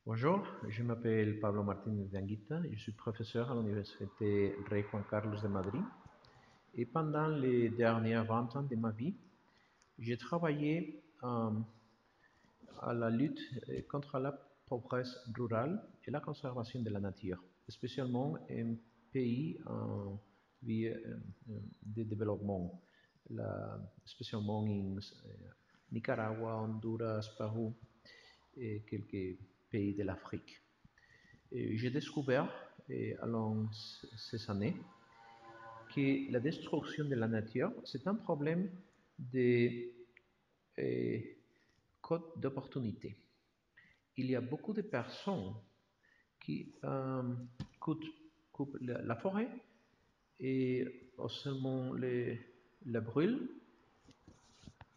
Bonjour, je m'appelle Pablo Martínez de Anguita, je suis professeur à l'Université Rey Juan Carlos de Madrid et pendant les dernières 20 ans de ma vie, j'ai travaillé à la lutte contre la pauvreté rurale et la conservation de la nature, spécialement en pays en vie de développement, spécialement en Nicaragua, Honduras, Pérou et quelques pays de l'Afrique. J'ai découvert, along ces années, que la destruction de la nature, c'est un problème de euh, code d'opportunité. Il y a beaucoup de personnes qui coupent la forêt et seulement la brûlent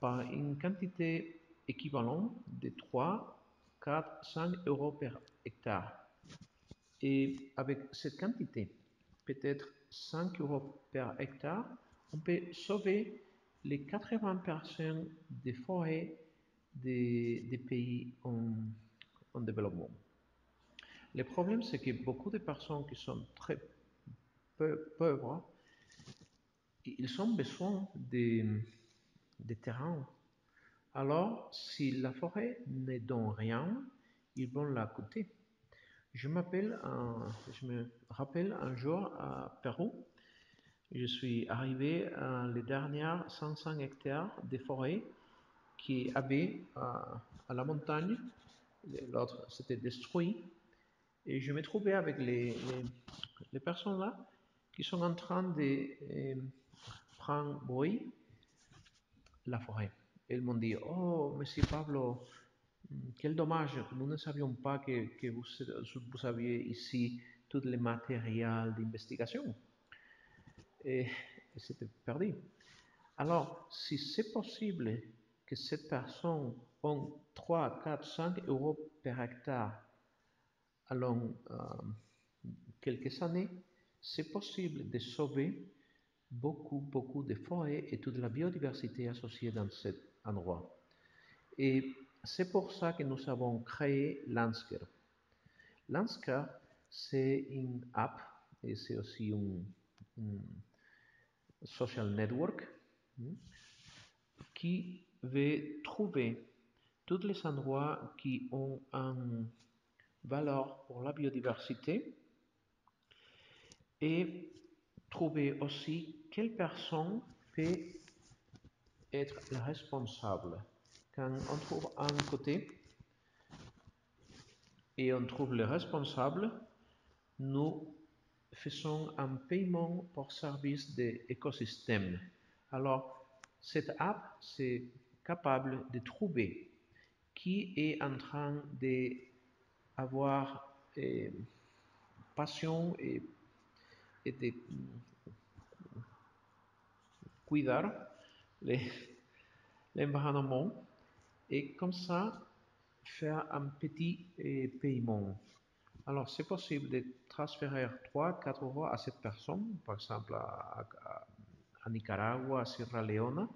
par une quantité équivalente de 3, 4, 5 euros par hectare. Et avec cette quantité, peut-être 5 euros par hectare, on peut sauver les 80% des forêts des pays en développement. Le problème, c'est que beaucoup de personnes qui sont très pauvres, ils ont besoin de terrain. Alors, si la forêt ne donne rien, ils vont la coûter. Je me rappelle un jour à Pérou, je suis arrivé à les dernières 500 hectares de forêt qui avaient à la montagne. L'autre s'était détruit. Et je me trouvais avec les personnes là qui sont en train de prendre bruit la forêt. Ils m'ont dit, oh, monsieur Pablo, quel dommage, nous ne savions pas que vous aviez ici tout le matériel d'investigation. Et c'était perdu. Alors, si c'est possible que cette personne ait 3, 4, 5 euros par hectare along quelques années, c'est possible de sauver beaucoup de forêts et toute la biodiversité associée dans cet endroit. Et c'est pour ça que nous avons créé Landscare. Landscare, c'est une app et c'est aussi un social network qui veut trouver tous les endroits qui ont une valeur pour la biodiversité et trouver aussi quelle personne peut être le responsable. Quand on trouve un côté et on trouve le responsable, nous faisons un paiement pour service d'écosystème. Alors, cette app, c'est capable de trouver qui est en train d'avoir passion et de cuidar l'environnement et comme ça faire un petit paiement. Alors, c'est possible de transférer 3, 4 euros à cette personne, par exemple à Nicaragua, à Sierra Leone,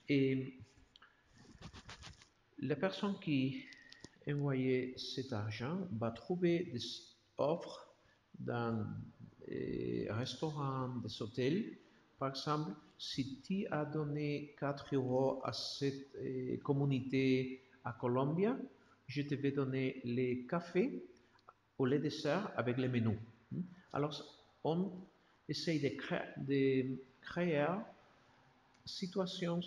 et la personne qui envoyait cet argent va trouver des offres dans des restaurants, des hôtels. Par exemple, si tu as donné 4 euros à cette communauté à Colombie, je te vais donner les cafés ou les desserts avec les menus. Alors, on essaye de créer situations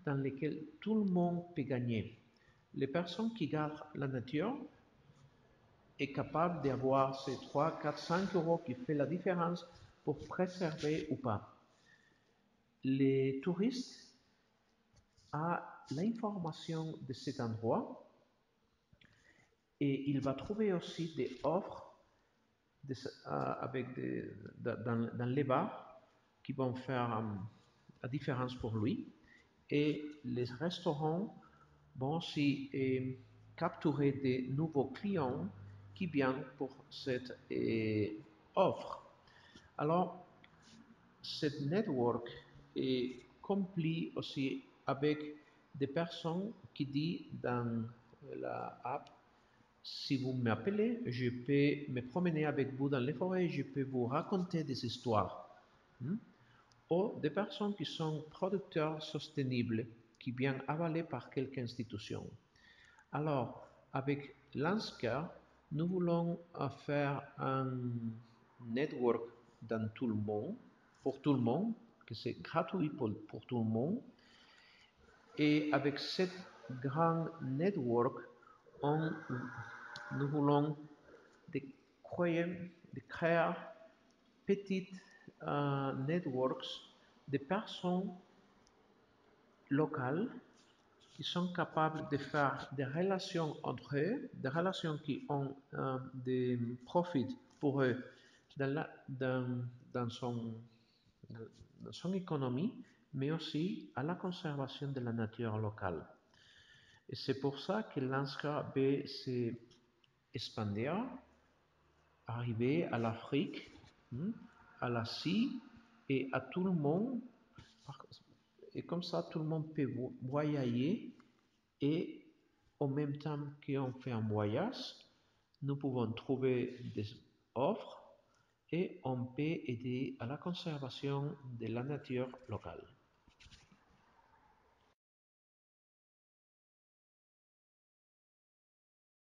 dans lesquelles tout le monde peut gagner. Les personnes qui gardent la nature est capable d'avoir ces 3, 4, 5 euros qui fait la différence pour préserver ou pas. Les touristes ont l'information de cet endroit et il va trouver aussi des offres dans les bars qui vont faire la différence pour lui. Et les restaurants vont aussi capturer de nouveaux clients qui viennent pour cette offre. Alors, cette network est complet aussi avec des personnes qui disent dans la app Si vous m'appelez, je peux me promener avec vous dans les forêts, je peux vous raconter des histoires. Hmm? Ou des personnes qui sont producteurs soutenables, qui viennent avalés par quelque institution. Alors, avec Landscar, nous voulons faire un network dans tout le monde, pour tout le monde, que c'est gratuit pour tout le monde. Et avec cette grand network, nous voulons de créer, de créer petites networks de personnes locales qui sont capables de faire des relations entre eux, des relations qui ont des profits pour eux dans, dans son économie, mais aussi à la conservation de la nature locale. Et c'est pour ça que l'ANSCA veut s'expandir, arriver à l'Afrique, à l'Asie et à tout le monde. Et comme ça, tout le monde peut voyager et en même temps qu'on fait un voyage, nous pouvons trouver des offres et on peut aider à la conservation de la nature locale.